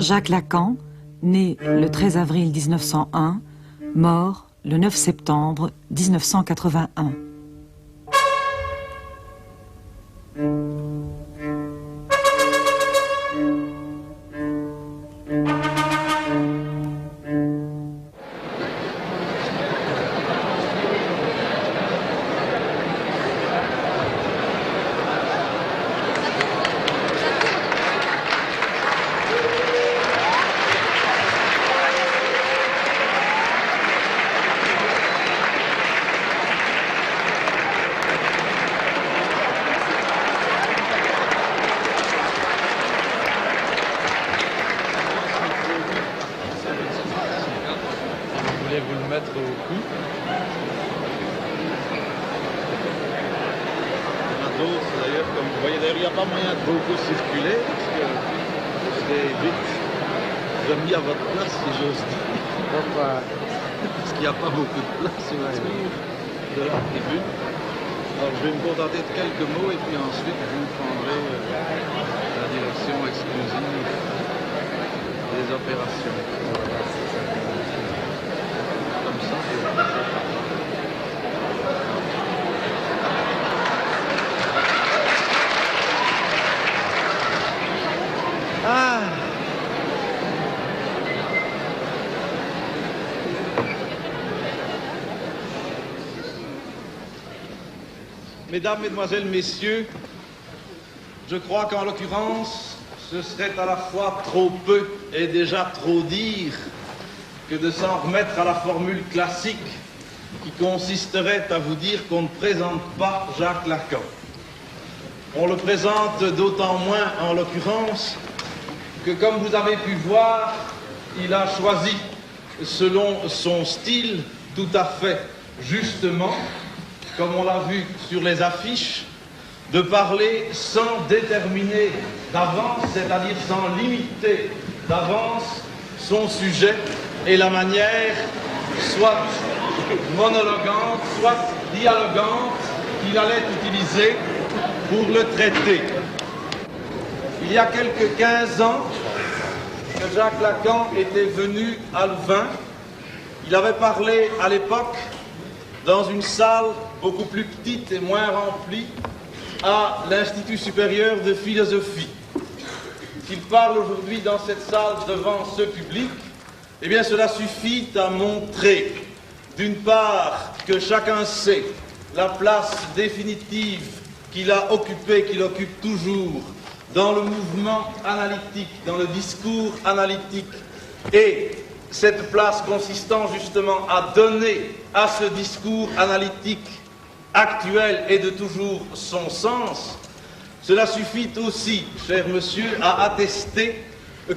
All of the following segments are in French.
Jacques Lacan, né le 13 avril 1901, mort le 9 septembre 1981. Mesdames, Mesdemoiselles, Messieurs, je crois qu'en l'occurrence, ce serait à la fois trop peu et déjà trop dire que de s'en remettre à la formule classique qui consisterait à vous dire qu'on ne présente pas Jacques Lacan. On le présente d'autant moins en l'occurrence que, comme vous avez pu voir, il a choisi, selon son style, tout à fait justement, comme on l'a vu sur les affiches, de parler sans déterminer d'avance, c'est-à-dire sans limiter d'avance son sujet et la manière, soit monologuante, soit dialogante, qu'il allait utiliser pour le traiter. Il y a quelques 15 ans que Jacques Lacan était venu à Louvain. Il avait parlé à l'époque dans une salle beaucoup plus petite et moins remplie à l'Institut supérieur de philosophie. Qu'il parle aujourd'hui dans cette salle devant ce public, eh bien cela suffit à montrer, d'une part, que chacun sait la place définitive qu'il a occupée, qu'il occupe toujours dans le mouvement analytique, dans le discours analytique, et cette place consistant justement à donner à ce discours analytique actuel et de toujours son sens. Cela suffit aussi, cher monsieur, à attester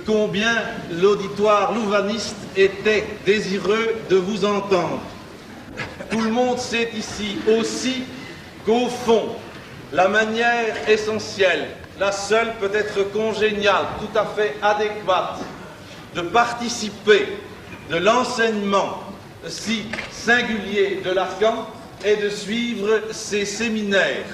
combien l'auditoire louvaniste était désireux de vous entendre. Tout le monde sait ici aussi qu'au fond, la manière essentielle, la seule peut-être congéniale, tout à fait adéquate, de participer de l'enseignement si singulier de Lacan est de suivre ses séminaires.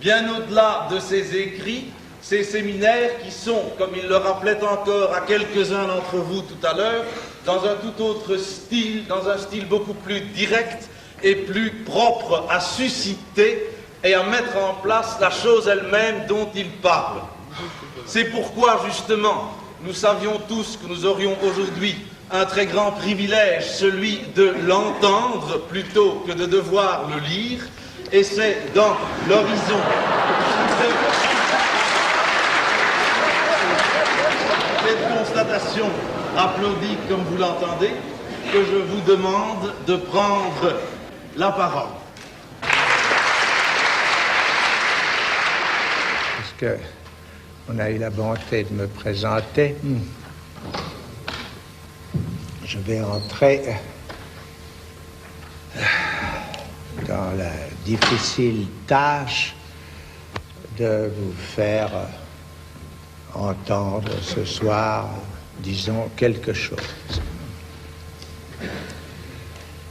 Bien au-delà de ses écrits, ces séminaires qui sont, comme il le rappelait encore à quelques-uns d'entre vous tout à l'heure, dans un tout autre style, dans un style beaucoup plus direct et plus propre à susciter et à mettre en place la chose elle-même dont il parle. C'est pourquoi, justement, nous savions tous que nous aurions aujourd'hui un très grand privilège, celui de l'entendre plutôt que de devoir le lire, et c'est dans l'horizon cette constatation applaudie comme vous l'entendez, que je vous demande de prendre la parole. Puisque on a eu la bonté de me présenter, je vais entrer dans la difficile tâche de vous faire entendre ce soir, disons, quelque chose.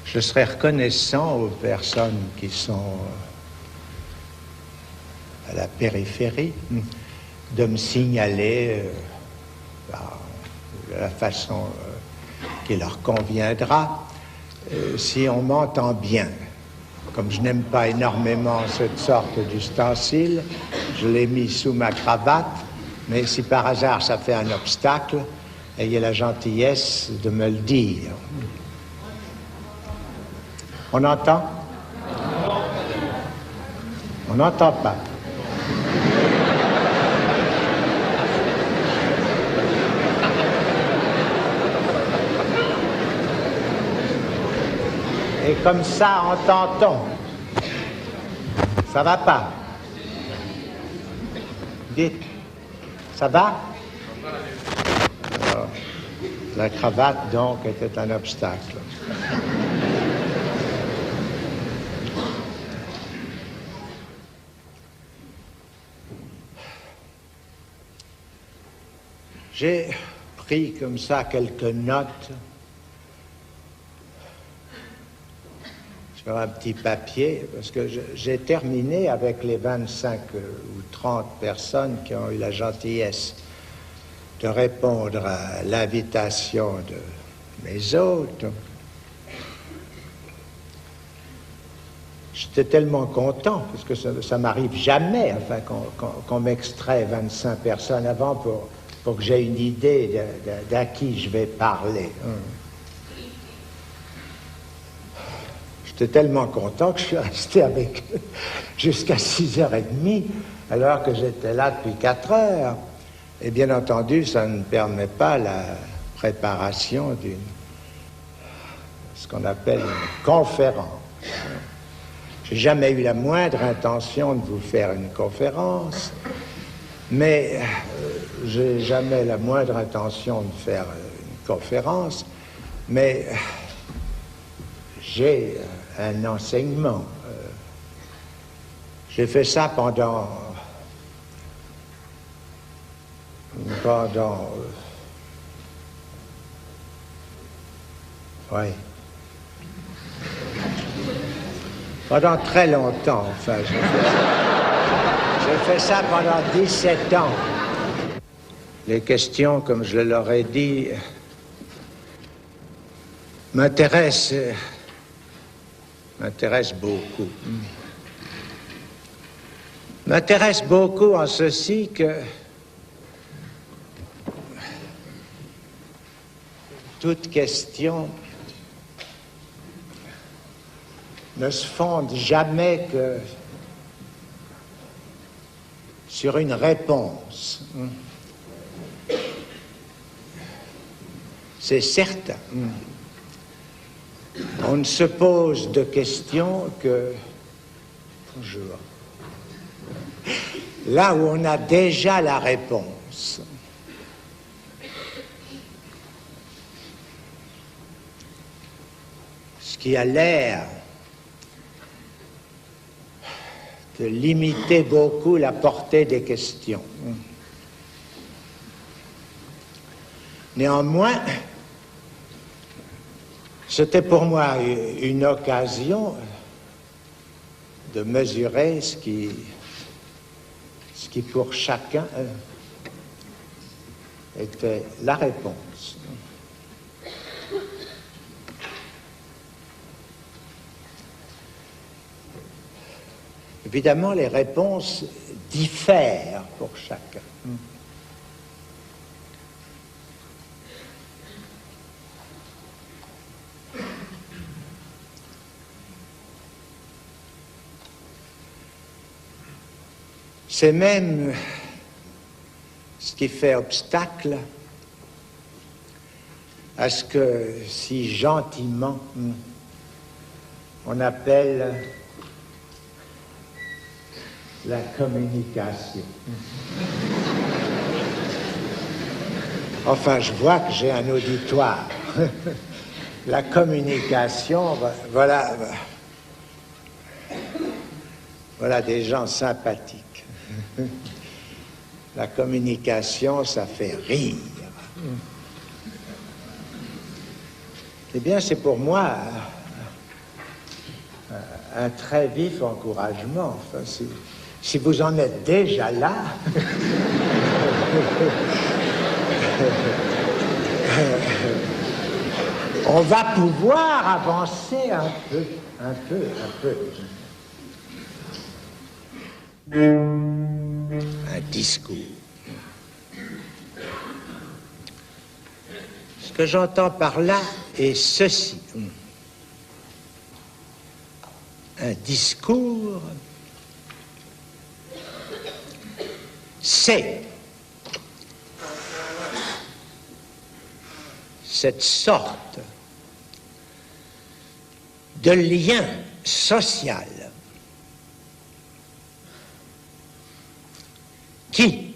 Je serais reconnaissant aux personnes qui sont à la périphérie de me signaler de la façon qui leur conviendra, si on m'entend bien. Comme je n'aime pas énormément cette sorte d'ustensile, je l'ai mis sous ma cravate, mais si par hasard ça fait un obstacle, ayez la gentillesse de me le dire. On entend? On n'entend pas. Et comme ça, entend-on. Ça va pas? Dites, ça va? Alors, la cravate, donc, était un obstacle. J'ai pris comme ça quelques notes sur un petit papier, parce que j'ai terminé avec les 25 ou 30 personnes qui ont eu la gentillesse de répondre à l'invitation de mes hôtes. J'étais tellement content, parce que ça m'arrive jamais, enfin, qu'on m'extrait 25 personnes avant pour que j'ai une idée d'à qui je vais parler. J'étais tellement content que je suis resté avec eux jusqu'à 6h30, alors que j'étais là depuis 4h. Et bien entendu, ça ne permet pas la préparation ce qu'on appelle une conférence. J'ai jamais eu la moindre intention de vous faire une conférence, mais j'ai jamais la moindre intention de faire une conférence, mais j'ai un enseignement. J'ai fait ça pendant très longtemps, enfin, j'ai fait ça pendant 17 ans. Les questions, comme je leur ai dit, m'intéressent beaucoup. M'intéressent beaucoup en ceci que toute question ne se fonde jamais que sur une réponse. C'est certain. On ne se pose de questions que là où on a déjà la réponse. Ce qui a l'air de limiter beaucoup la portée des questions. Néanmoins, c'était pour moi une occasion de mesurer ce qui pour chacun était la réponse. Évidemment, les réponses diffèrent pour chacun. C'est même ce qui fait obstacle à ce que, si gentiment, on appelle la communication. Enfin, je vois que j'ai un auditoire. La communication, voilà des gens sympathiques. La communication, ça fait rire. Eh bien, c'est pour moi un très vif encouragement. Enfin, si vous en êtes déjà là, on va pouvoir avancer un peu. Un discours. Ce que j'entends par là est ceci. Un discours, c'est cette sorte de lien social qui,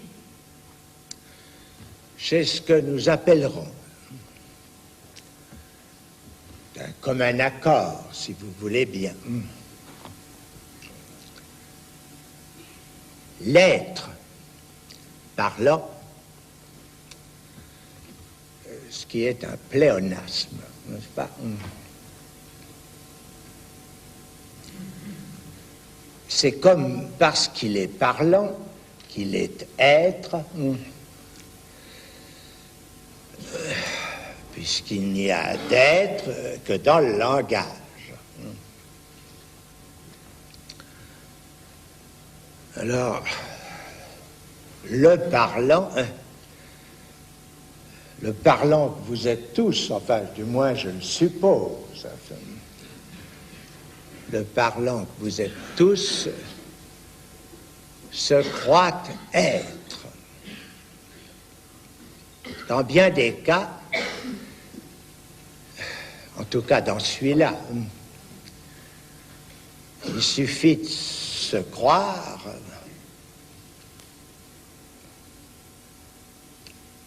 c'est ce que nous appellerons un commun accord, si vous voulez bien, l'être parlant, ce qui est un pléonasme, n'est-ce pas? C'est comme parce qu'il est parlant, qu'il est être, puisqu'il n'y a d'être que dans le langage. Alors, le parlant que vous êtes tous, enfin, du moins je le suppose, enfin, le parlant que vous êtes tous se croit être. Dans bien des cas, en tout cas dans celui-là, il suffit de se croire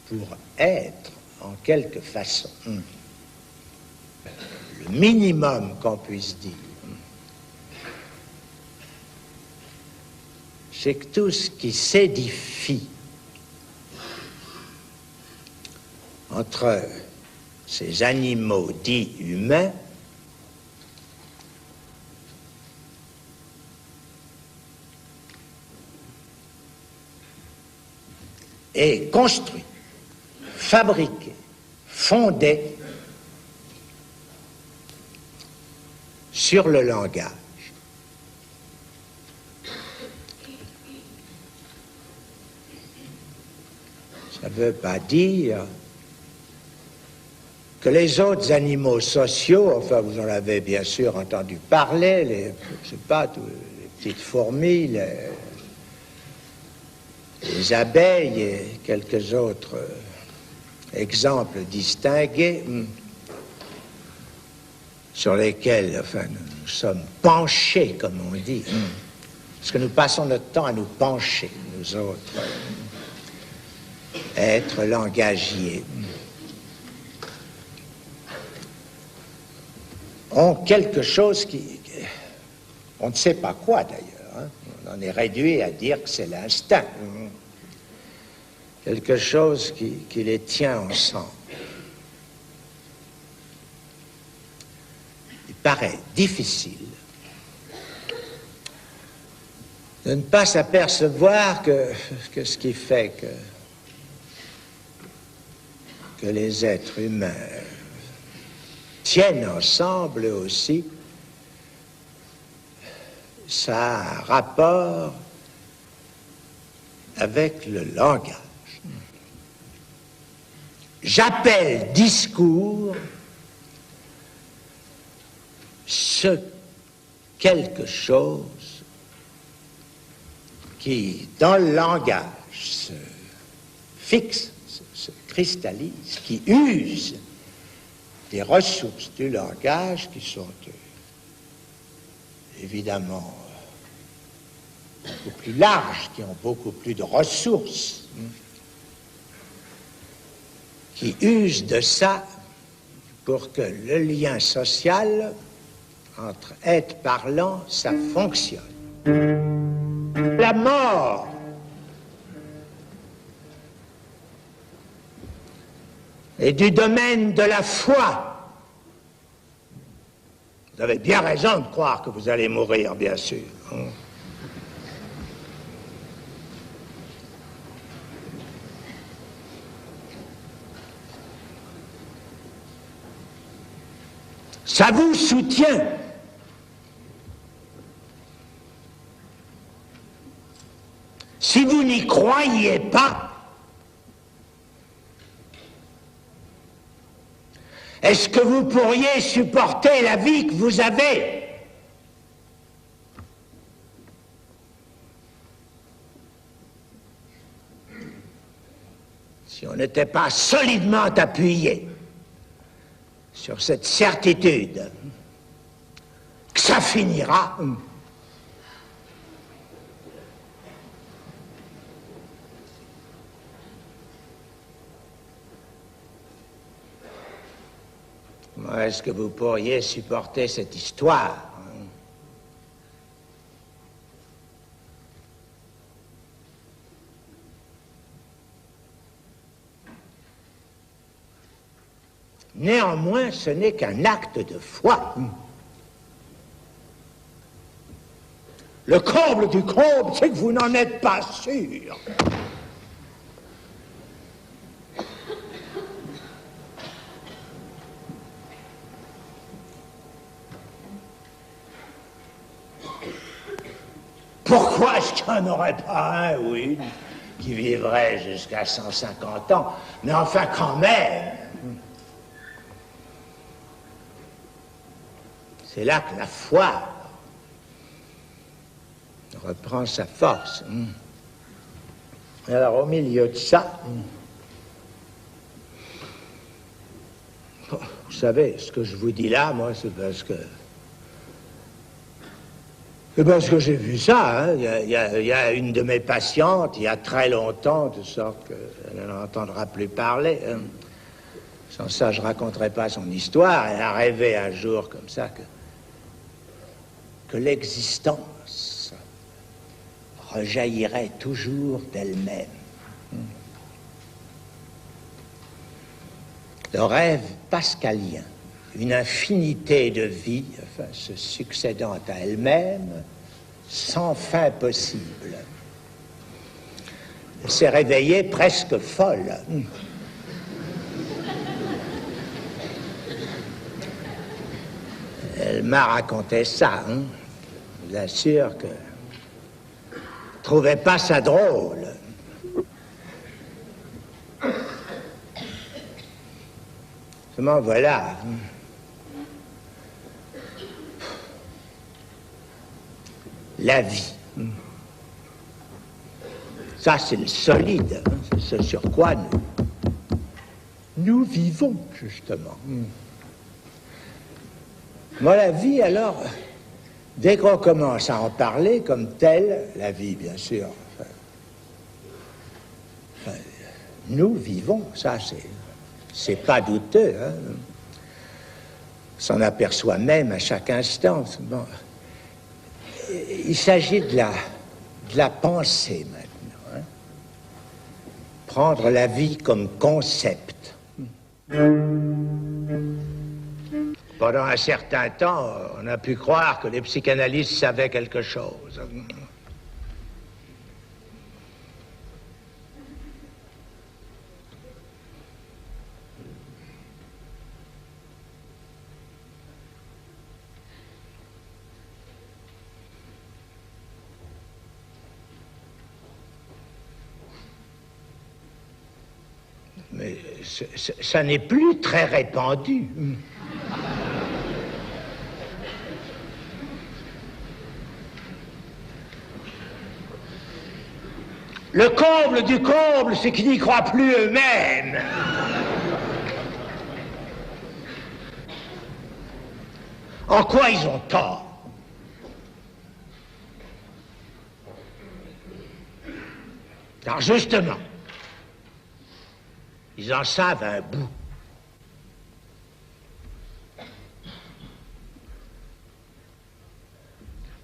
pour être en quelque façon. Le minimum qu'on puisse dire, c'est que tout ce qui s'édifie entre ces animaux dits humains est construit, fabriqué, fondé sur le langage. Ça ne veut pas dire que les autres animaux sociaux, enfin vous en avez bien sûr entendu parler, je sais pas, les petites fourmis, les abeilles et quelques autres exemples distingués sur lesquels, enfin, nous sommes penchés, comme on dit, parce que nous passons notre temps à nous pencher, nous autres, êtres langagiers, ont quelque chose qui, on ne sait pas quoi d'ailleurs, on en est réduit à dire que c'est l'instinct, quelque chose qui les tient ensemble. Il paraît difficile de ne pas s'apercevoir que ce qui fait que les êtres humains tiennent ensemble aussi, ça a un rapport avec le langage. J'appelle discours ce quelque chose qui, dans le langage, se fixe, se cristallise, qui use des ressources du langage qui sont évidemment beaucoup plus larges, qui ont beaucoup plus de ressources, qui usent de ça pour que le lien social entre être parlant, ça fonctionne. La mort est du domaine de la foi. Vous avez bien raison de croire que vous allez mourir, bien sûr. Ça vous soutient. Si vous n'y croyez pas, est-ce que vous pourriez supporter la vie que vous avez? Si on n'était pas solidement appuyé sur cette certitude que ça finira, comment est-ce que vous pourriez supporter cette histoire? Néanmoins, ce n'est qu'un acte de foi. Le comble du comble, c'est que vous n'en êtes pas sûr. Pourquoi est-ce qu'il n'y en aurait pas un ou une qui vivrait jusqu'à 150 ans? Mais enfin, quand même, c'est là que la foi reprend sa force. Alors, au milieu de ça, vous savez, ce que je vous dis là, moi, c'est parce que j'ai vu ça. Hein. Il y a une de mes patientes, il y a très longtemps, de sorte qu'elle n'en entendra plus parler. Hein. Sans ça, je ne raconterai pas son histoire. Elle a rêvé un jour comme ça que l'existence rejaillirait toujours d'elle-même. Le rêve pascalien, une infinité de vies, enfin, se succédant à elle-même, sans fin possible. Elle s'est réveillée presque folle. Elle m'a raconté ça, hein. Je vous assure que je ne trouvais pas ça drôle. Seulement voilà. La vie. Ça, c'est le solide. Hein. C'est ce sur quoi nous vivons, justement. Moi, la vie, alors, dès qu'on commence à en parler comme telle, la vie, bien sûr, nous vivons, ça, c'est pas douteux, hein. On s'en aperçoit même à chaque instant. Bon. Il s'agit de la pensée, maintenant. Hein. Prendre la vie comme concept. Pendant un certain temps, on a pu croire que les psychanalystes savaient quelque chose. Mais ça n'est plus très répandu. Le comble du comble, c'est qu'ils n'y croient plus eux-mêmes. En quoi ils ont tort? Car justement, ils en savent un bout.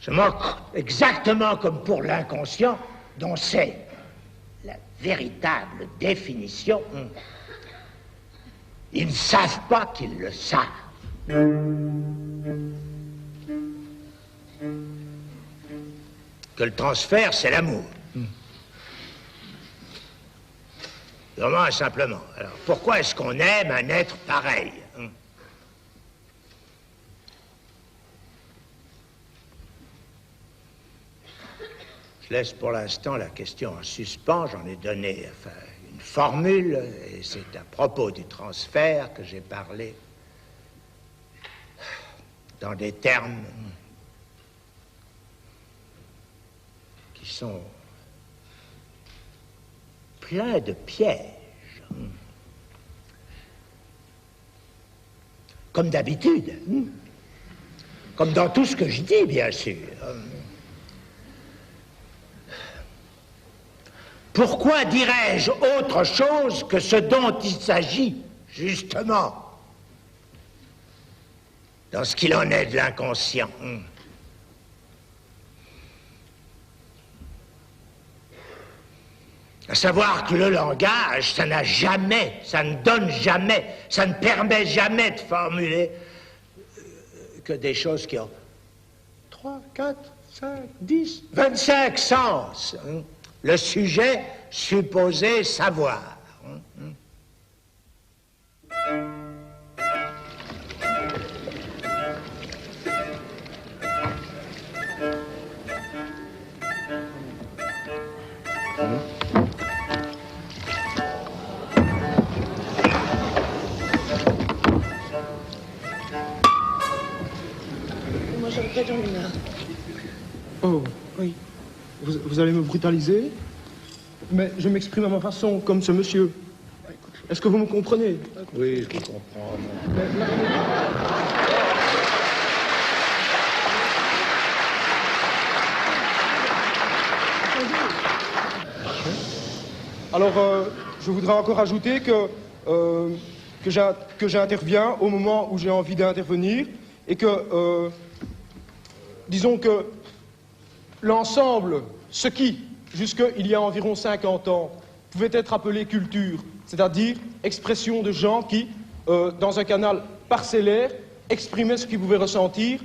Je moque exactement comme pour l'inconscient, dont c'est la véritable définition. Ils ne savent pas qu'ils le savent. Que le transfert, c'est l'amour. Vraiment et simplement. Alors, pourquoi est-ce qu'on aime un être pareil? je laisse pour l'instant la question en suspens. J'en ai donné une formule, et c'est à propos du transfert que j'ai parlé dans des termes qui sont pleins de pièges. Comme d'habitude. Comme dans tout ce que je dis, bien sûr. Pourquoi dirais-je autre chose que ce dont il s'agit, justement, dans ce qu'il en est de l'inconscient? À savoir que le langage, ça n'a jamais, ça ne donne jamais, ça ne permet jamais de formuler que des choses qui ont 3, 4, 5, 10, 25 sens. Le sujet supposé savoir. Moi, j'aurais pas dormi là. Oh, oui. Vous allez me brutaliser, mais je m'exprime à ma façon, comme ce monsieur. Est-ce que vous me comprenez? Oui, je comprends. Alors, je voudrais encore ajouter que j'interviens au moment où j'ai envie d'intervenir et que, disons que l'ensemble, ce qui, jusqu'il y a environ 50 ans, pouvait être appelé culture, c'est-à-dire expression de gens qui, dans un canal parcellaire, exprimaient ce qu'ils pouvaient ressentir,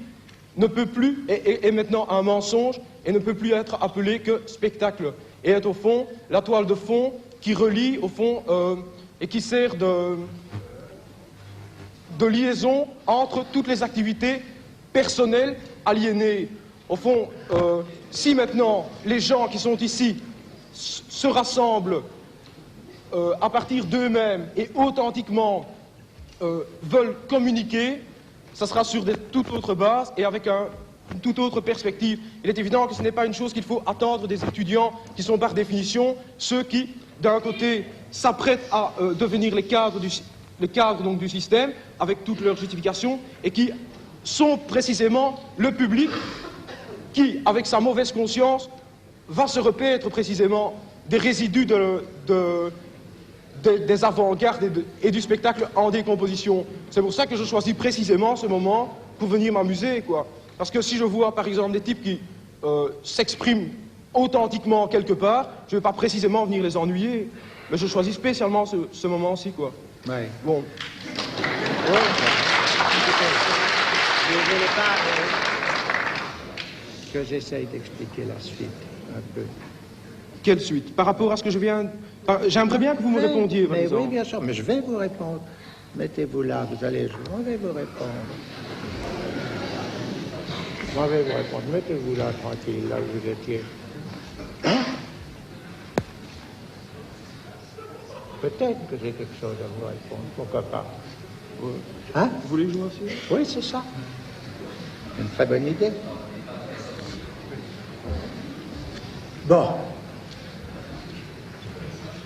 ne peut plus, est maintenant un mensonge, et ne peut plus être appelé que spectacle, et est au fond la toile de fond qui relie, au fond, et qui sert de liaison entre toutes les activités personnelles aliénées. Au fond, si maintenant les gens qui sont ici se rassemblent à partir d'eux-mêmes et authentiquement veulent communiquer, ça sera sur des toutes autres bases et avec une toute autre perspective. Il est évident que ce n'est pas une chose qu'il faut attendre des étudiants qui sont par définition ceux qui, d'un côté, s'apprêtent à devenir les cadres donc, du système avec toutes leurs justifications et qui sont précisément le public qui, avec sa mauvaise conscience, va se repaître précisément des résidus des avant-gardes et du spectacle en décomposition. C'est pour ça que je choisis précisément ce moment pour venir m'amuser, quoi. Parce que si je vois, par exemple, des types qui s'expriment authentiquement quelque part, je ne vais pas précisément venir les ennuyer. Mais je choisis spécialement ce moment-ci, quoi. Ouais. Bon. Ouais. Je ne voulais pas que j'essaye d'expliquer la suite un peu. Quelle suite? Par rapport à ce que je viens... J'aimerais bien que vous me répondiez, par exemple. Oui, bien sûr, mais je vais vous répondre. Mettez-vous là, vous allez... Je vais vous répondre. Je vais vous répondre. Mettez-vous là, tranquille, là où vous étiez. Hein? Peut-être que j'ai quelque chose à vous répondre. Pourquoi pas? Hein? Vous voulez jouer aussi? Oui, c'est ça. Une très bonne idée. Bon.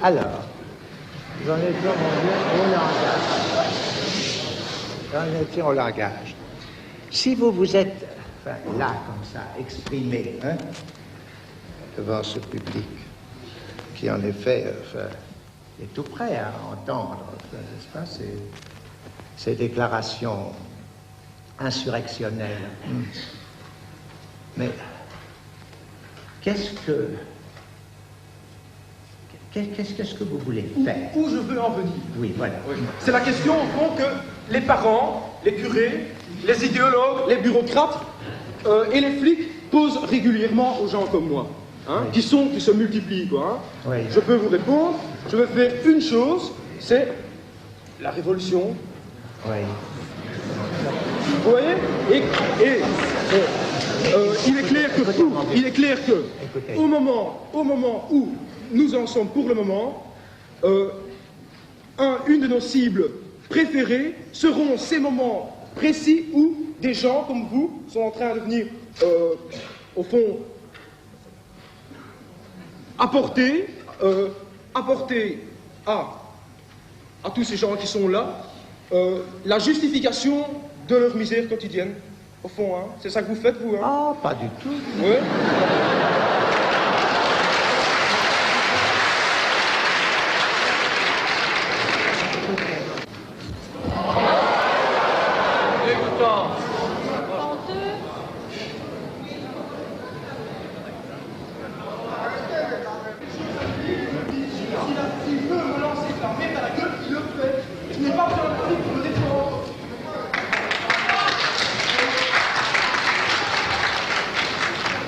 Alors, j'en étais au langage. J'en étais au langage. Si vous vous êtes, enfin, là, comme ça, exprimé, hein, devant ce public, qui en effet, est tout prêt à entendre, n'est-ce pas, ces déclarations insurrectionnelles. Mais qu'est-ce que vous voulez faire? Où je veux en venir? Oui, voilà. Oui. C'est la question, au fond, que les parents, les curés, les idéologues, les bureaucrates et les flics posent régulièrement aux gens comme moi, hein, oui. qui se multiplient, quoi. Hein. Oui. Je peux vous répondre, je vais faire une chose, c'est la révolution. Oui. Vous voyez? Il est clair que au moment où nous en sommes pour le moment, une de nos cibles préférées seront ces moments précis où des gens comme vous sont en train de venir, au fond, apporter à tous ces gens qui sont là la justification de leur misère quotidienne. Au fond, hein. C'est ça que vous faites, vous, hein? Ah, pas du tout. Ouais.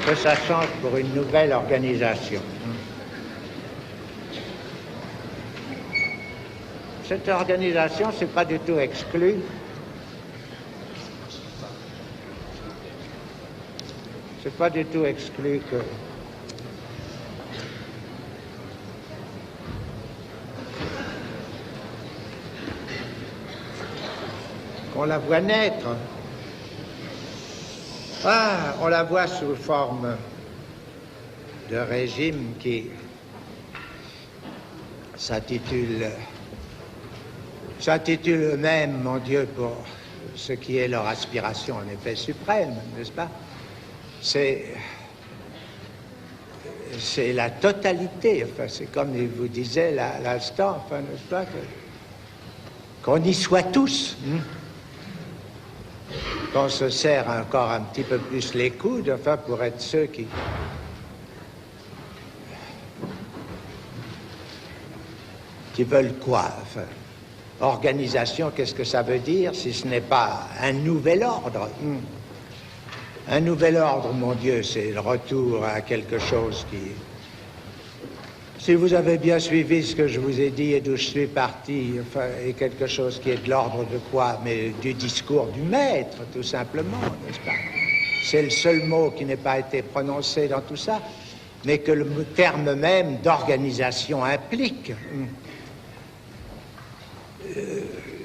Que ça change pour une nouvelle organisation. Cette organisation, c'est pas du tout exclu. C'est pas du tout exclu qu'on la voit naître. Ah, on la voit sous forme de régime qui s'intitule eux-mêmes, mon Dieu, pour ce qui est leur aspiration en effet suprême, n'est-ce pas? C'est la totalité, enfin, c'est comme il vous disait l'instant, enfin, n'est-ce pas, qu'on y soit tous. Qu'on se serre encore un petit peu plus les coudes, enfin, pour être ceux qui veulent quoi, enfin. Organisation, qu'est-ce que ça veut dire si ce n'est pas un nouvel ordre? Un nouvel ordre, mon Dieu, c'est le retour à quelque chose qui... Si vous avez bien suivi ce que je vous ai dit et d'où je suis parti, enfin, est quelque chose qui est de l'ordre de quoi? Mais du discours du maître, tout simplement, n'est-ce pas? C'est le seul mot qui n'ait pas été prononcé dans tout ça, mais que le terme même d'organisation implique.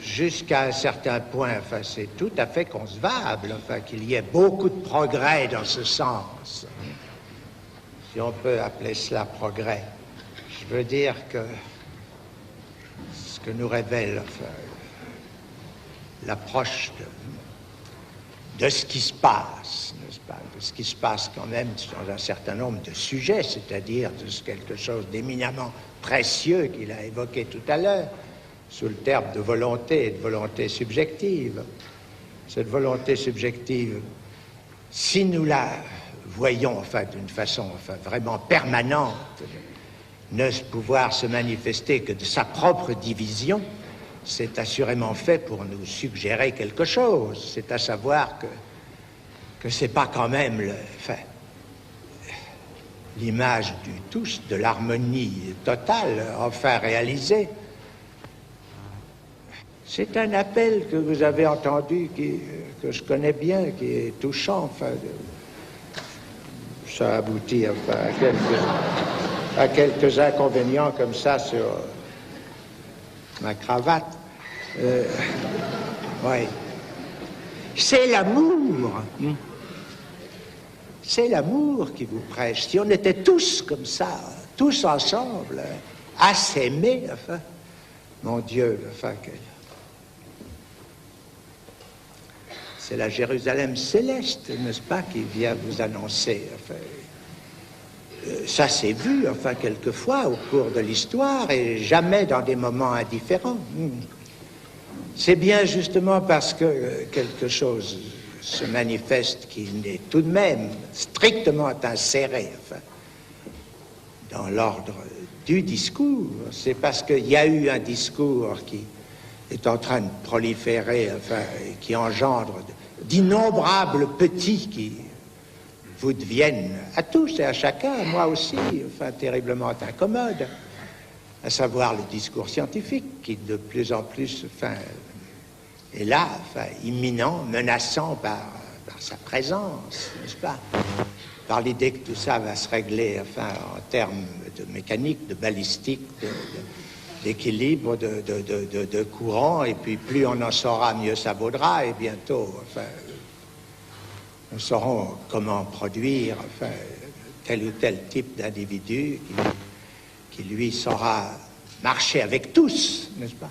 Jusqu'à un certain point, enfin, c'est tout à fait concevable, enfin, qu'il y ait beaucoup de progrès dans ce sens. Si on peut appeler cela progrès. Je veux dire que ce que nous révèle, enfin, l'approche de ce qui se passe, n'est-ce pas, de ce qui se passe quand même dans un certain nombre de sujets, c'est-à-dire de quelque chose d'éminemment précieux qu'il a évoqué tout à l'heure, sous le terme de volonté et de volonté subjective. Cette volonté subjective, si nous la voyons, enfin, d'une façon, enfin, vraiment permanente, ne pouvoir se manifester que de sa propre division, c'est assurément fait pour nous suggérer quelque chose. C'est à savoir que c'est pas quand même l'image du tous, de l'harmonie totale, enfin réalisée. C'est un appel que vous avez entendu, que je connais bien, qui est touchant, enfin, ça aboutit, enfin, à quelques inconvénients comme ça sur ma cravate. Oui. C'est l'amour. C'est l'amour qui vous prêche. Si on était tous comme ça, tous ensemble, à s'aimer, enfin, mon Dieu, enfin, c'est la Jérusalem céleste, n'est-ce pas, qui vient vous annoncer, enfin, ça s'est vu, enfin, quelquefois au cours de l'histoire et jamais dans des moments indifférents. C'est bien justement parce que quelque chose se manifeste qui n'est tout de même strictement inséré, enfin, dans l'ordre du discours. C'est parce qu'il y a eu un discours qui est en train de proliférer, enfin, et qui engendre d'innombrables petits qui vous deviennent à tous et à chacun, à moi aussi, enfin, terriblement incommode, à savoir le discours scientifique qui de plus en plus, enfin, est là, enfin, imminent, menaçant par par sa présence, n'est-ce pas? Par l'idée que tout ça va se régler, enfin, en termes de mécanique, de balistique, d'équilibre, de courant, et puis plus on en saura, mieux ça vaudra, et bientôt, enfin, nous saurons comment produire, enfin, tel ou tel type d'individu qui lui saura marcher avec tous, n'est-ce pas?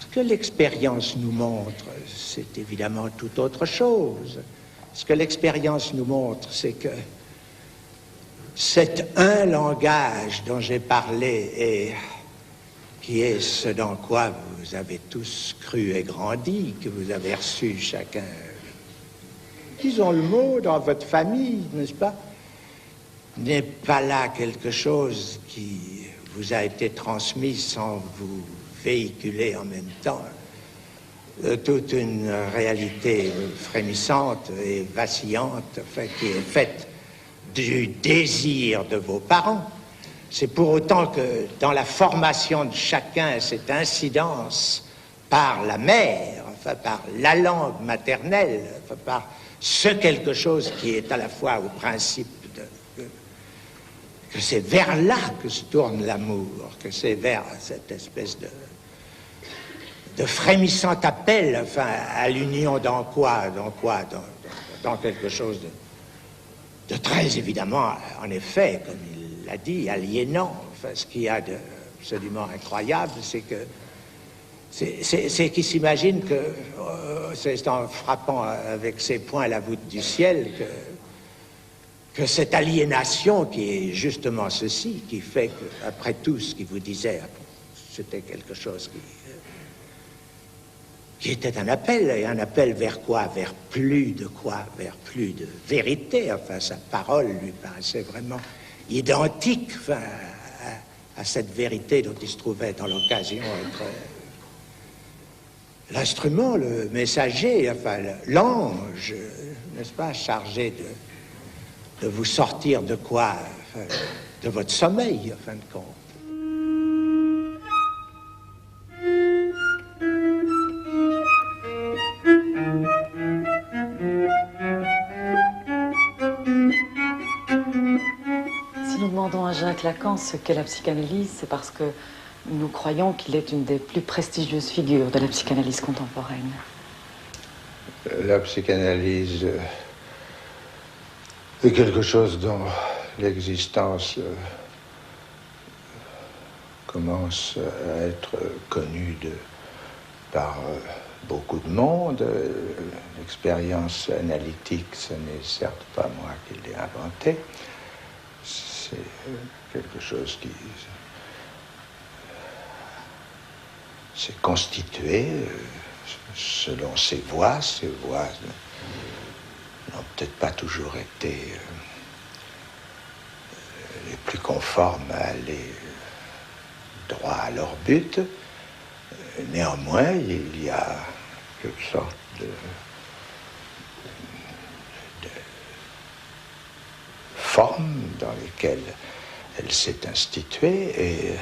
Ce que l'expérience nous montre, c'est évidemment tout autre chose. Ce que l'expérience nous montre, c'est que cet un langage dont j'ai parlé et qui est ce dans quoi vous avez tous cru et grandi, que vous avez reçu chacun, disons le mot, dans votre famille, n'est-ce pas, n'est pas là quelque chose qui vous a été transmis sans vous véhiculer en même temps toute une réalité frémissante et vacillante, enfin, qui est faite du désir de vos parents. C'est pour autant que dans la formation de chacun, cette incidence par la mère, enfin par la langue maternelle, enfin par ce quelque chose qui est à la fois au principe que c'est vers là que se tourne l'amour, que c'est vers cette espèce de frémissant appel, enfin, à l'union dans quoi, dans quelque chose de très évidemment, en effet, comme il l'a dit, aliénant. Enfin, ce qu'il y a d'absolument incroyable, c'est que c'est qu'il s'imagine que c'est en frappant avec ses poings la voûte du ciel que cette aliénation qui est justement ceci, qui fait que, après tout ce qu'il vous disait, c'était quelque chose qui était un appel, et un appel vers quoi? Vers plus de quoi? Vers plus de vérité. Enfin, sa parole lui paraissait vraiment identique, enfin, à cette vérité dont il se trouvait dans l'occasion être l'instrument, le messager, enfin, l'ange, n'est-ce pas, chargé de vous sortir de quoi? Enfin, de votre sommeil, en fin de compte. Si nous demandons à Jacques Lacan ce qu'est la psychanalyse, c'est parce que nous croyons qu'il est une des plus prestigieuses figures de la psychanalyse contemporaine. La psychanalyse est quelque chose dont l'existence commence à être connue par beaucoup de monde. L'expérience analytique, ce n'est certes pas moi qui l'ai inventée. C'est quelque chose qui s'est constitué selon ses voies. Ces voies n'ont peut-être pas toujours été les plus conformes à aller droit à leur but. Néanmoins, il y a quelque sorte de formes dans lesquelles elle s'est instituée, et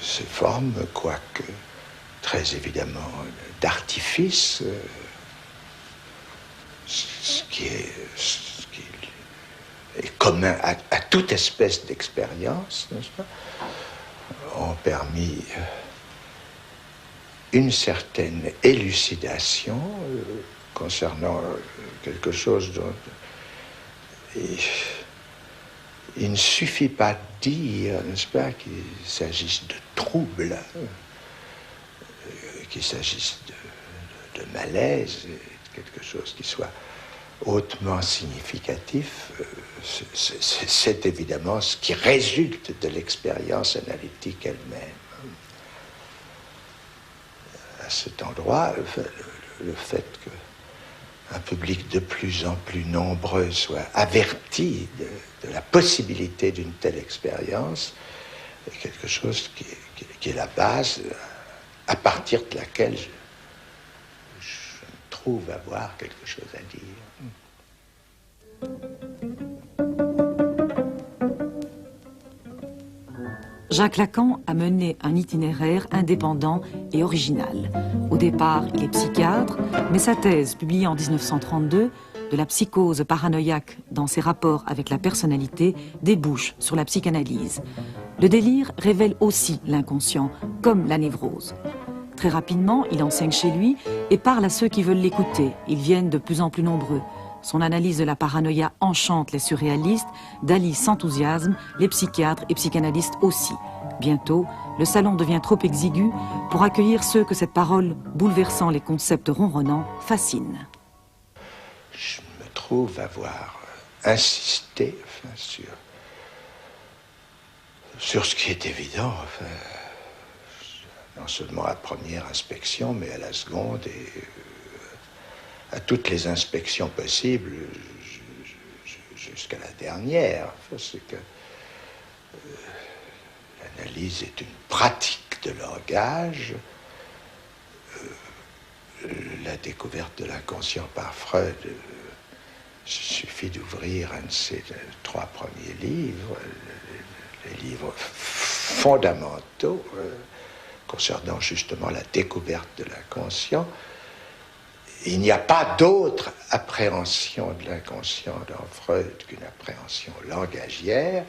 ces formes, quoique très évidemment d'artifice, ce qui est commun à toute espèce d'expérience, n'est-ce pas, ont permis une certaine élucidation concernant quelque chose dont il ne suffit pas de dire, n'est-ce pas, qu'il s'agisse de troubles, qu'il s'agisse de malaise, quelque chose qui soit hautement significatif. C'est évidemment ce qui résulte de l'expérience analytique elle-même. À cet endroit, le fait qu'un public de plus en plus nombreux soit averti de la possibilité d'une telle expérience est quelque chose qui est la base à partir de laquelle je trouve avoir quelque chose à dire. Jacques Lacan a mené un itinéraire indépendant et original. Au départ, il est psychiatre, mais sa thèse, publiée en 1932, de la psychose paranoïaque dans ses rapports avec la personnalité, débouche sur la psychanalyse. Le délire révèle aussi l'inconscient, comme la névrose. Très rapidement, il enseigne chez lui et parle à ceux qui veulent l'écouter. Ils viennent de plus en plus nombreux. Son analyse de la paranoïa enchante les surréalistes, Dali s'enthousiasme, les psychiatres et psychanalystes aussi. Bientôt, le salon devient trop exigu pour accueillir ceux que cette parole, bouleversant les concepts ronronnants, fascine. Je me trouve avoir insisté sur ce qui est évident, non seulement à la première inspection, mais à la seconde et à toutes les inspections possibles jusqu'à la dernière. C'est que l'analyse est une pratique de langage. La découverte de l'inconscient par Freud, il suffit d'ouvrir un de ses 3 premiers livres, les livres fondamentaux concernant justement la découverte de l'inconscient. Il n'y a pas d'autre appréhension de l'inconscient dans Freud qu'une appréhension langagière.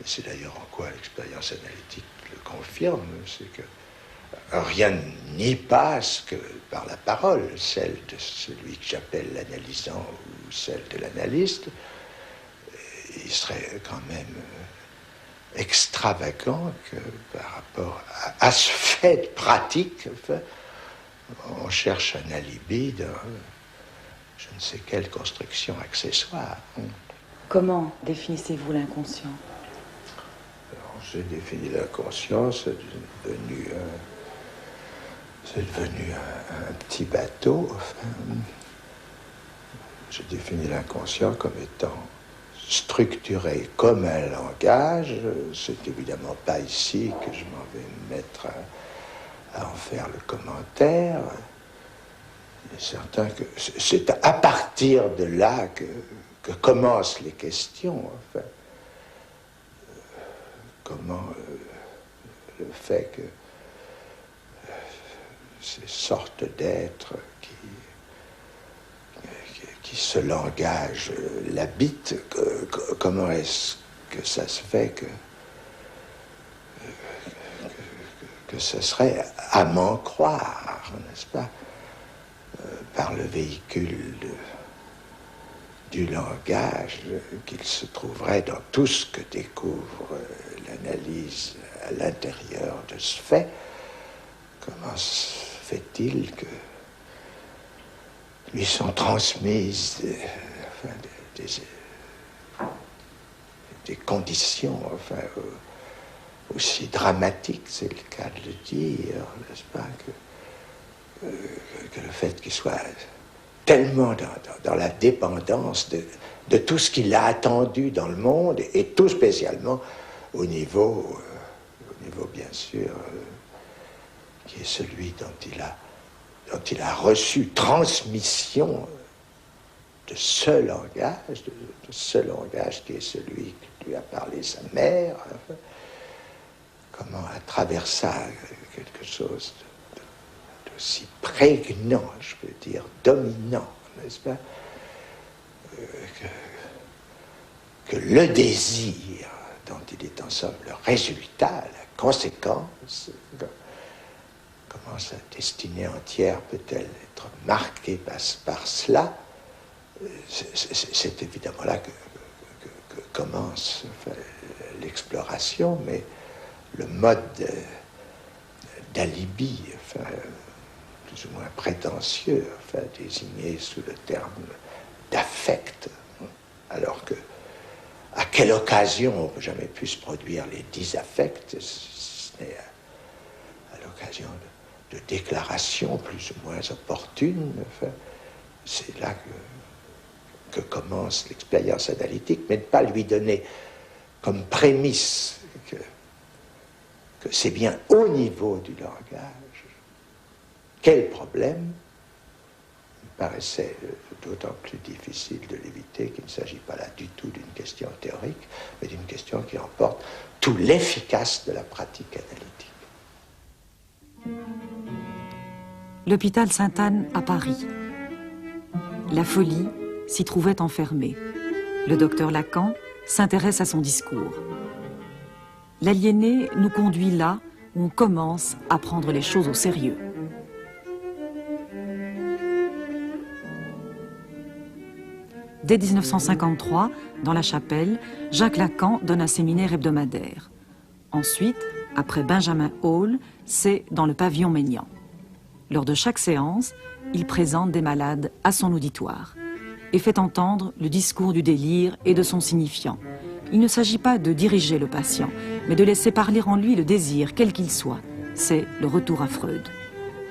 Et c'est d'ailleurs en quoi l'expérience analytique le confirme, c'est que rien n'y passe que par la parole, celle de celui que j'appelle l'analysant ou celle de l'analyste. Il serait quand même extravagant que par rapport à ce fait pratique, on cherche un alibi dans je ne sais quelle construction accessoire. Comment définissez-vous l'inconscient? J'ai défini l'inconscient, c'est devenu un petit bateau. J'ai défini l'inconscient comme étant structuré comme un langage. C'est évidemment pas ici que je m'en vais me mettre à en faire le commentaire. Il est certain que c'est à partir de là que commencent les questions. Enfin, comment le fait que ces sortes d'êtres qui ce langage l'habitent, comment est-ce que ça se fait que ce serait à m'en croire, n'est-ce pas, par le véhicule du langage qu'il se trouverait dans tout ce que découvre l'analyse à l'intérieur de ce fait. Comment se fait-il que lui sont transmises des conditions aussi dramatiques, c'est le cas de le dire, n'est-ce pas, que le fait qu'il soit tellement dans la dépendance de tout ce qu'il a attendu dans le monde, et tout spécialement au niveau bien sûr, qui est celui dont il a reçu transmission de ce langage qui est celui que lui a parlé sa mère. Comment, à travers ça, quelque chose d'aussi prégnant, je peux dire, dominant, n'est-ce pas, que le désir dont il est en somme le résultat, la conséquence, comment sa destinée entière peut-elle être marquée par cela? C'est évidemment là que commence l'exploration, mais le mode d'alibi, plus ou moins prétentieux, désigné sous le terme d'affect, alors que à quelle occasion on peut jamais pu se produire les 10 affects, ce n'est à l'occasion de déclarations plus ou moins opportunes. C'est là que commence l'expérience analytique, mais ne pas lui donner comme prémisse que c'est bien au niveau du langage. Quel problème? paraissait d'autant plus difficile de l'éviter qu'il ne s'agit pas là du tout d'une question théorique, mais d'une question qui emporte tout l'efficace de la pratique analytique. L'hôpital Sainte-Anne à Paris. La folie s'y trouvait enfermée. Le docteur Lacan s'intéresse à son discours. L'aliéné nous conduit là où on commence à prendre les choses au sérieux. Dès 1953, dans la Chapelle, Jacques Lacan donne un séminaire hebdomadaire. Ensuite, après Benjamin Hall, c'est dans le pavillon Maignan. Lors de chaque séance, il présente des malades à son auditoire et fait entendre le discours du délire et de son signifiant. Il ne s'agit pas de diriger le patient, mais de laisser parler en lui le désir, quel qu'il soit. C'est le retour à Freud.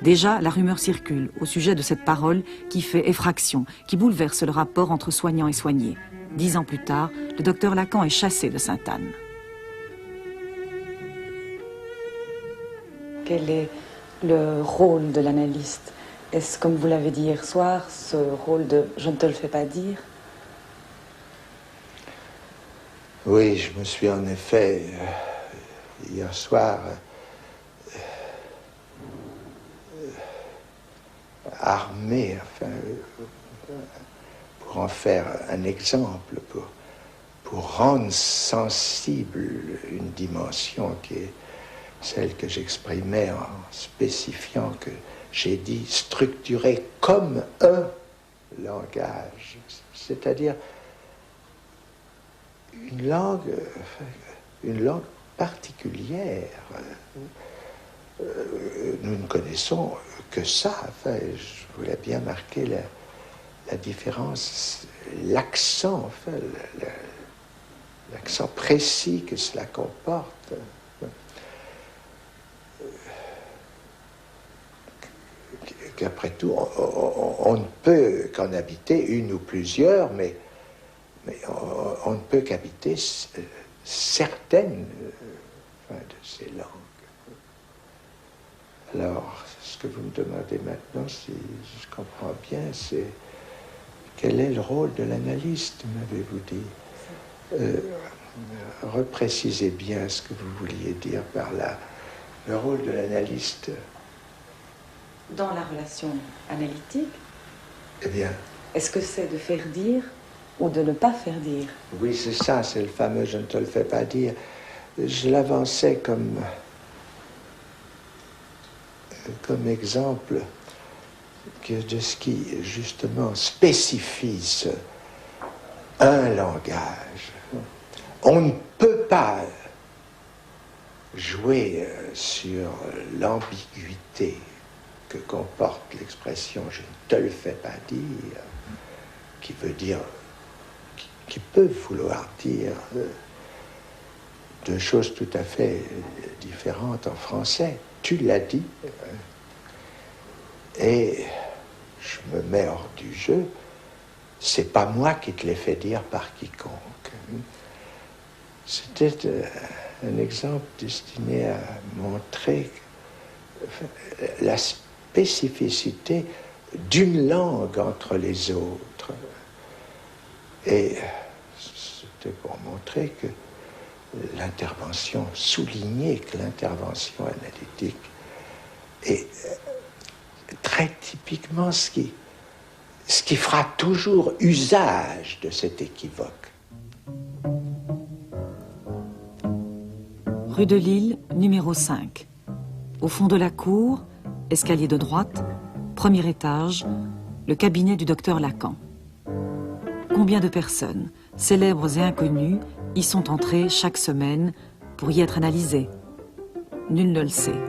Déjà, la rumeur circule au sujet de cette parole qui fait effraction, qui bouleverse le rapport entre soignant et soigné. 10 ans plus tard, le docteur Lacan est chassé de Sainte-Anne. Quel est le rôle de l'analyste? Est-ce, comme vous l'avez dit hier soir, ce rôle de « je ne te le fais pas dire » ? Oui, je me suis en effet, hier soir, armé, enfin, pour en faire un exemple, pour rendre sensible une dimension qui est celle que j'exprimais en spécifiant que j'ai dit structuré comme un langage, c'est-à-dire une langue particulière. Nous ne connaissons que ça. Enfin, je voulais bien marquer la différence, l'accent, enfin, l'accent précis que cela comporte. Qu'après tout, on ne peut qu'en habiter une ou plusieurs, mais on ne peut qu'habiter certaines de ces langues. Alors, ce que vous me demandez maintenant, si je comprends bien, c'est quel est le rôle de l'analyste, m'avez-vous dit? Reprécisez bien ce que vous vouliez dire par là. Le rôle de l'analyste. Dans la relation analytique, Eh bien, est-ce que c'est de faire dire ou de ne pas faire dire? Oui, c'est ça, c'est le fameux « je ne te le fais pas dire ». Je l'avançais comme exemple de ce qui, justement, spécifie un langage. On ne peut pas jouer sur l'ambiguïté que comporte l'expression « je ne te le fais pas dire », qui veut dire, qui peut vouloir dire deux choses tout à fait différentes en français. Tu l'as dit, et je me mets hors du jeu, c'est pas moi qui te l'ai fait dire par quiconque. C'était un exemple destiné à montrer la spécificité d'une langue entre les autres. Et c'était pour montrer que l'intervention, souligner que l'intervention analytique est très typiquement ce qui fera toujours usage de cet équivoque. Rue de Lille, numéro 5. Au fond de la cour, escalier de droite, premier étage, le cabinet du docteur Lacan. Combien de personnes, célèbres et inconnues, y sont entrées chaque semaine pour y être analysées? Nul ne le sait.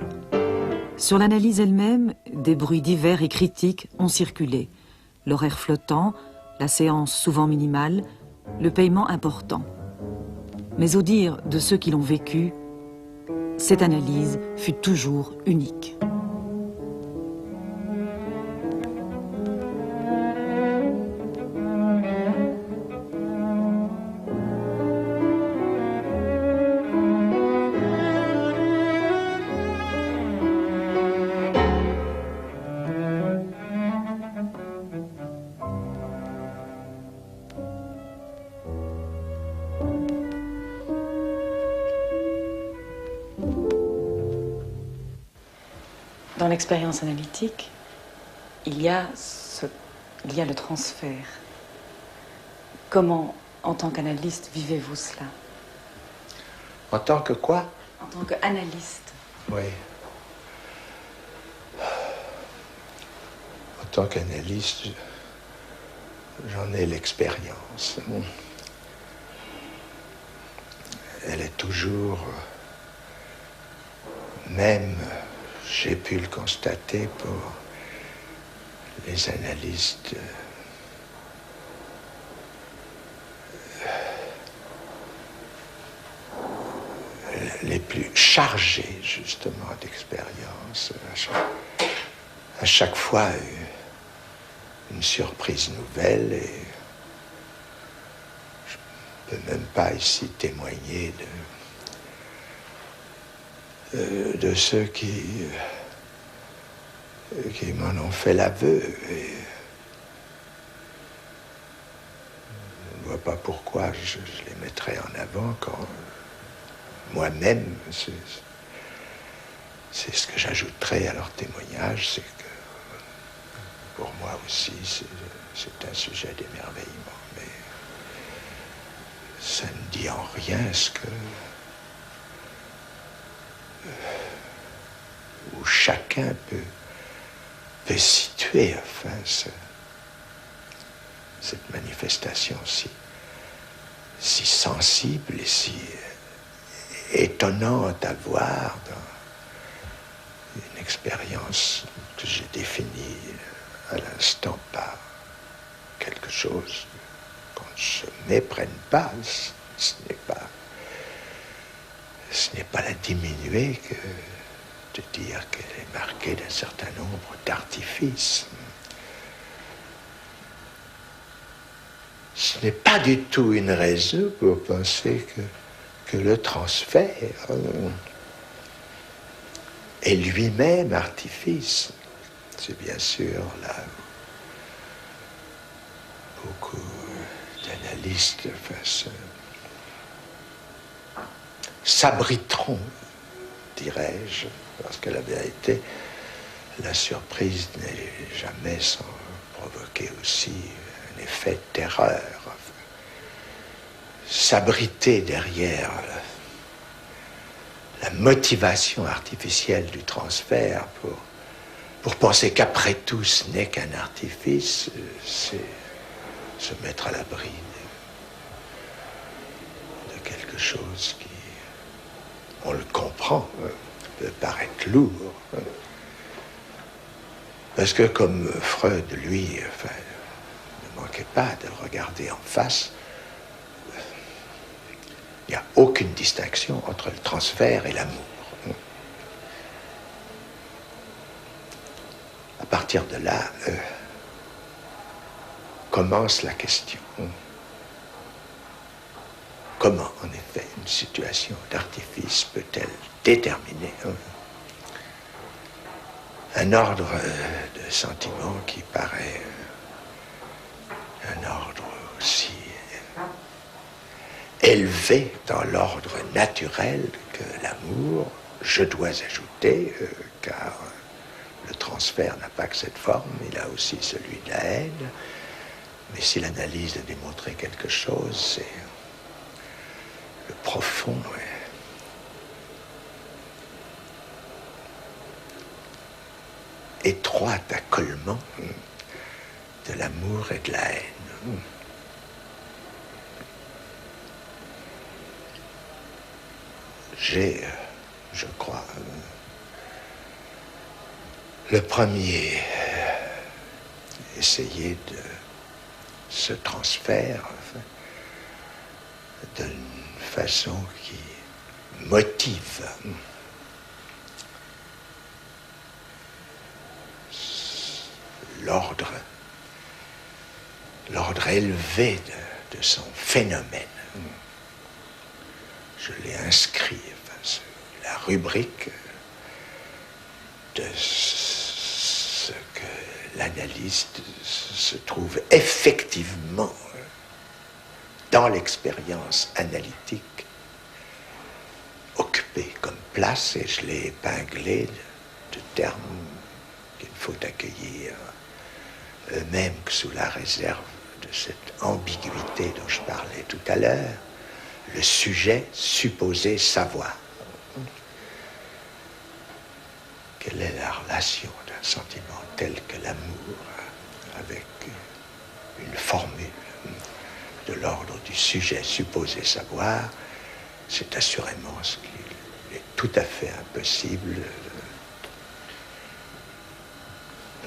Sur l'analyse elle-même, des bruits divers et critiques ont circulé. L'horaire flottant, la séance souvent minimale, le paiement important. Mais au dire de ceux qui l'ont vécu, cette analyse fut toujours unique. l'expérience analytique, il y a le transfert. Comment, en tant qu'analyste, vivez-vous cela? En tant que quoi? En tant qu'analyste. Oui. En tant qu'analyste, j'en ai l'expérience. Elle est toujours, même, j'ai pu le constater pour les analystes les plus chargés, justement, d'expérience. À chaque fois, une surprise nouvelle, et je ne peux même pas ici témoigner de ceux qui m'en ont fait l'aveu. Et je ne vois pas pourquoi je les mettrais en avant quand moi-même, c'est ce que j'ajouterais à leur témoignage, c'est que pour moi aussi, c'est un sujet d'émerveillement. Mais ça ne dit en rien ce que... où chacun peut situer, enfin, cette manifestation si sensible et si étonnante à voir dans une expérience que j'ai définie à l'instant par quelque chose qu'on ne se méprenne pas. Ce n'est pas la diminuer que de dire qu'elle est marquée d'un certain nombre d'artifices. Ce n'est pas du tout une raison pour penser que le transfert est lui-même artifice. C'est bien sûr là où beaucoup d'analystes s'abriteront, dirais-je, parce que la vérité, la surprise n'est jamais sans provoquer aussi un effet de terreur. S'abriter derrière la motivation artificielle du transfert pour penser qu'après tout ce n'est qu'un artifice, c'est se mettre à l'abri de quelque chose qui, on le comprend, peut paraître lourd. Parce que comme Freud, lui, ne manquait pas de le regarder en face, il n'y a aucune distinction entre le transfert et l'amour. À partir de là, commence la question. Comment, en effet, une situation d'artifice peut-elle déterminer un ordre de sentiments qui paraît un ordre aussi élevé dans l'ordre naturel que l'amour, je dois ajouter, car le transfert n'a pas que cette forme, il a aussi celui de la haine. Mais si l'analyse a démontré quelque chose, c'est le profond étroit accolement de l'amour et de la haine. J'ai, je crois, le premier essayé de ce transfert d'une façon qui motive l'ordre élevé de son phénomène. Je l'ai inscrit sur la rubrique de ce que l'analyste se trouve effectivement dans l'expérience analytique occupé comme place, et je l'ai épinglé de termes faut accueillir, même sous la réserve de cette ambiguïté dont je parlais tout à l'heure, le sujet supposé savoir. Quelle est la relation d'un sentiment tel que l'amour avec une formule de l'ordre du sujet supposé savoir? C'est assurément ce qu'il est tout à fait impossible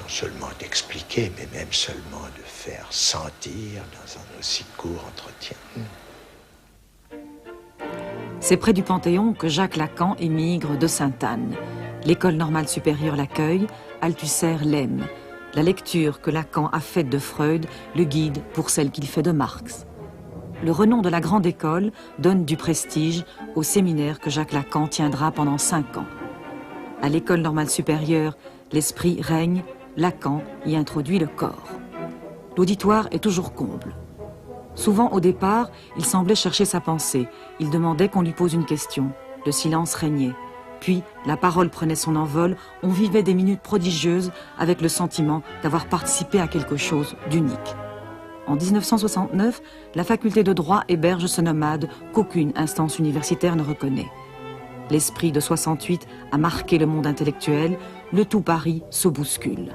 non seulement d'expliquer, mais même seulement de faire sentir dans un aussi court entretien. C'est près du Panthéon que Jacques Lacan émigre de Sainte-Anne. L'École normale supérieure l'accueille, Althusser l'aime. La lecture que Lacan a faite de Freud le guide pour celle qu'il fait de Marx. Le renom de la grande école donne du prestige au séminaire que Jacques Lacan tiendra pendant 5 ans. À l'École normale supérieure, l'esprit règne, Lacan y introduit le corps. L'auditoire est toujours comble. Souvent, au départ, il semblait chercher sa pensée. Il demandait qu'on lui pose une question. Le silence régnait. Puis, la parole prenait son envol. On vivait des minutes prodigieuses avec le sentiment d'avoir participé à quelque chose d'unique. En 1969, la faculté de droit héberge ce nomade qu'aucune instance universitaire ne reconnaît. L'esprit de 68 a marqué le monde intellectuel. Le tout Paris se bouscule.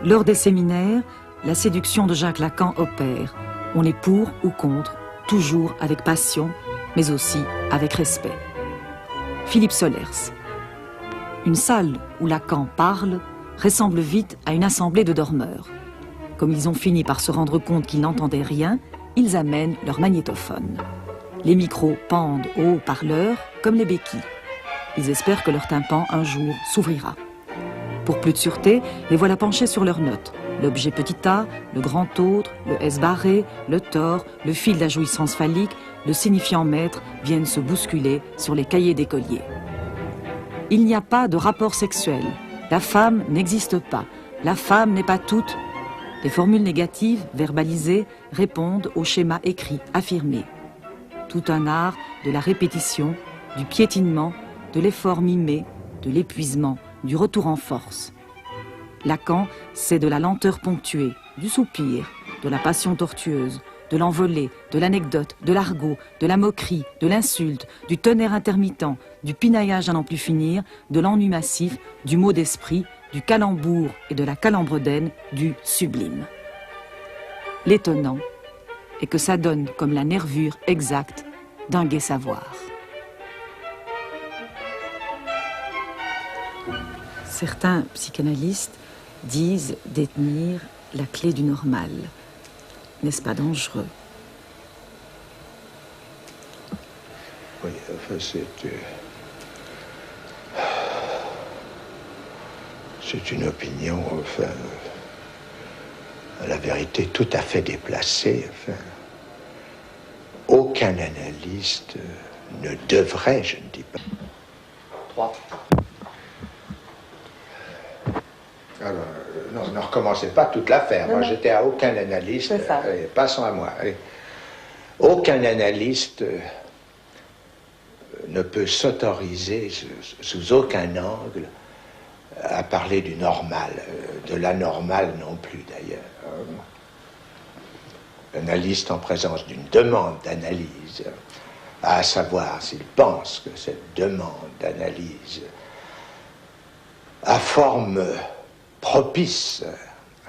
Lors des séminaires, la séduction de Jacques Lacan opère. On est pour ou contre, toujours avec passion, mais aussi avec respect. Philippe Solers. Une salle où Lacan parle ressemble vite à une assemblée de dormeurs. Comme ils ont fini par se rendre compte qu'ils n'entendaient rien, ils amènent leur magnétophone. Les micros pendent au haut-parleur comme les béquilles. Ils espèrent que leur tympan un jour s'ouvrira. Pour plus de sûreté, les voilà penchés sur leurs notes. L'objet petit a, le grand autre, le S barré, le tort, le fil de la jouissance phallique, le signifiant maître viennent se bousculer sur les cahiers d'écoliers. Il n'y a pas de rapport sexuel. La femme n'existe pas. La femme n'est pas toute. Les formules négatives, verbalisées, répondent au schéma écrit, affirmé. Tout un art de la répétition, du piétinement, de l'effort mimé, de l'épuisement, du retour en force. Lacan, c'est de la lenteur ponctuée, du soupir, de la passion tortueuse, de l'envolée, de l'anecdote, de l'argot, de la moquerie, de l'insulte, du tonnerre intermittent, du pinaillage à n'en plus finir, de l'ennui massif, du mot d'esprit, du calembour et de la calembredaine, du sublime. L'étonnant est que ça donne comme la nervure exacte d'un gai savoir. Certains psychanalystes disent détenir la clé du normal. N'est-ce pas dangereux? Oui, enfin, c'est une opinion, enfin, à la vérité tout à fait déplacée. Enfin, aucun analyste ne devrait, je ne dis pas. 3. Alors, non, ne recommencez pas toute l'affaire. Moi, j'étais à aucun analyste. Passons à moi. Allez. Aucun analyste ne peut s'autoriser, sous aucun angle, à parler du normal, de l'anormal non plus d'ailleurs. L'analyste en présence d'une demande d'analyse, à savoir s'il pense que cette demande d'analyse a forme propice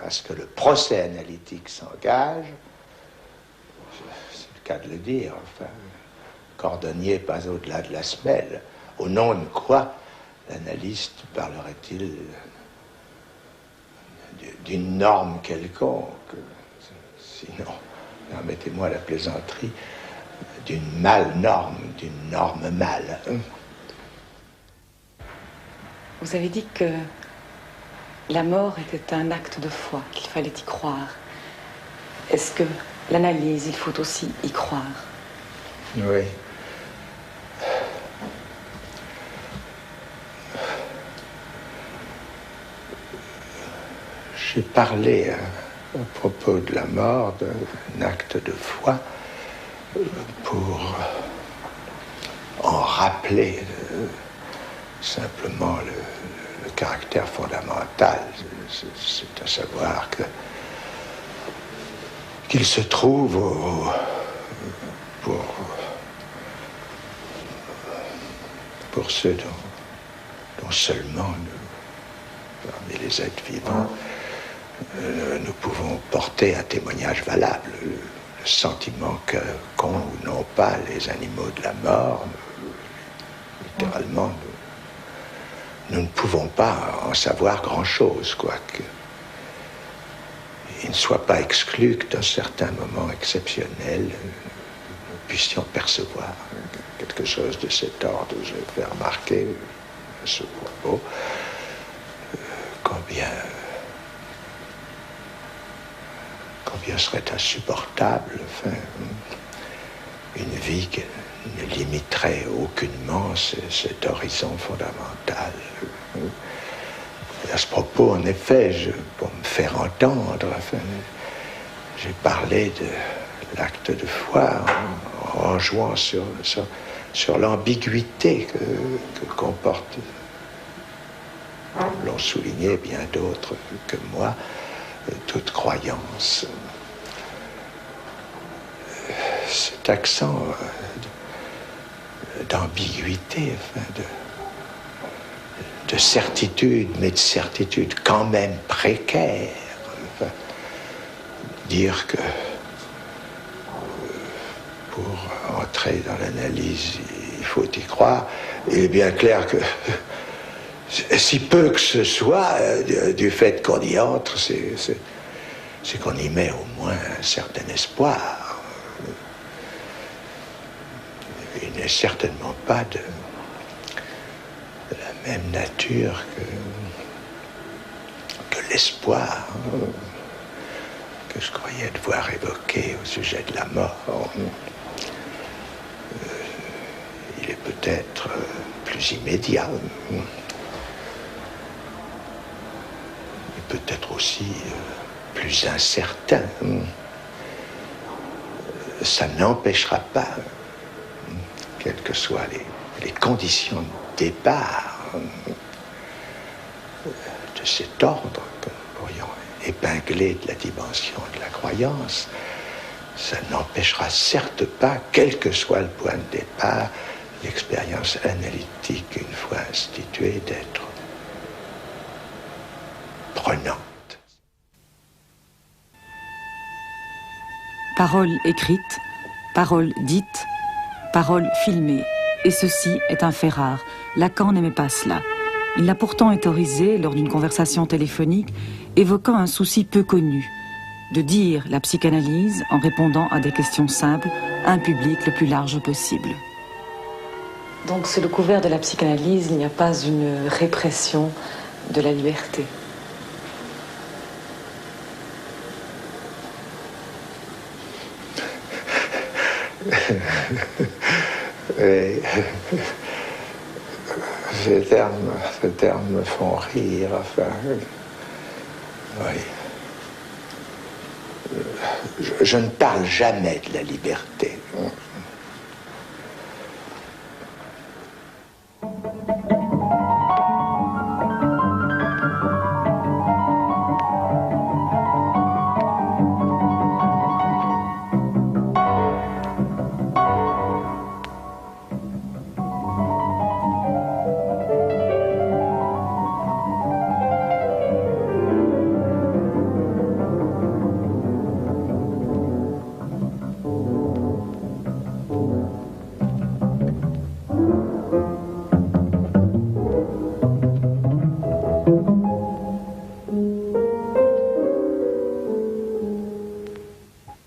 à ce que le procès analytique s'engage, c'est le cas de le dire, enfin, cordonnier pas au-delà de la semelle, au nom de quoi l'analyste parlerait-il d'une norme quelconque, sinon, permettez-moi la plaisanterie, d'une mal-norme, d'une norme mal. Vous avez dit que la mort était un acte de foi, qu'il fallait y croire. Est-ce que l'analyse, il faut aussi y croire? Oui. J'ai parlé à propos de la mort d'un acte de foi pour en rappeler simplement le caractère fondamental, c'est à savoir qu'il se trouve pour ceux dont seulement nous, parmi les êtres vivants, nous pouvons porter un témoignage valable, le sentiment qu'ont ou n'ont pas les animaux de la mort. Littéralement, nous ne pouvons pas en savoir grand-chose, quoique il ne soit pas exclu que dans certains moments exceptionnels, nous puissions percevoir quelque chose de cet ordre. Je fais remarquer à ce propos combien serait insupportable, enfin, une vie qui ne limiterait aucunement cet horizon fondamental. Et à ce propos, en effet, pour me faire entendre, enfin, j'ai parlé de l'acte de foi en jouant sur l'ambiguïté que comporte, l'ont souligné bien d'autres que moi, toute croyance. Cet accent d'ambiguïté, enfin, de certitude, mais de certitude quand même précaire. Enfin, dire que pour entrer dans l'analyse, il faut y croire, il est bien clair que si peu que ce soit, du fait qu'on y entre, c'est qu'on y met au moins un certain espoir. Il n'est certainement pas de la même nature que l'espoir que je croyais devoir évoquer au sujet de la mort. Il est peut-être plus immédiat, mais peut-être aussi plus incertain. Ça n'empêchera pas, quelles que soient les conditions de départ de cet ordre que nous pourrions épingler de la dimension de la croyance, ça n'empêchera certes pas, quel que soit le point de départ, l'expérience analytique, une fois instituée, d'être prenante. Parole écrite, parole dite, parole filmée. Et ceci est un fait rare. Lacan n'aimait pas cela. Il l'a pourtant autorisé, lors d'une conversation téléphonique, évoquant un souci peu connu, de dire la psychanalyse en répondant à des questions simples à un public le plus large possible. Donc, sous le couvert de la psychanalyse, il n'y a pas une répression de la liberté. Et ces termes me font rire, enfin, oui. Je ne parle jamais de la liberté.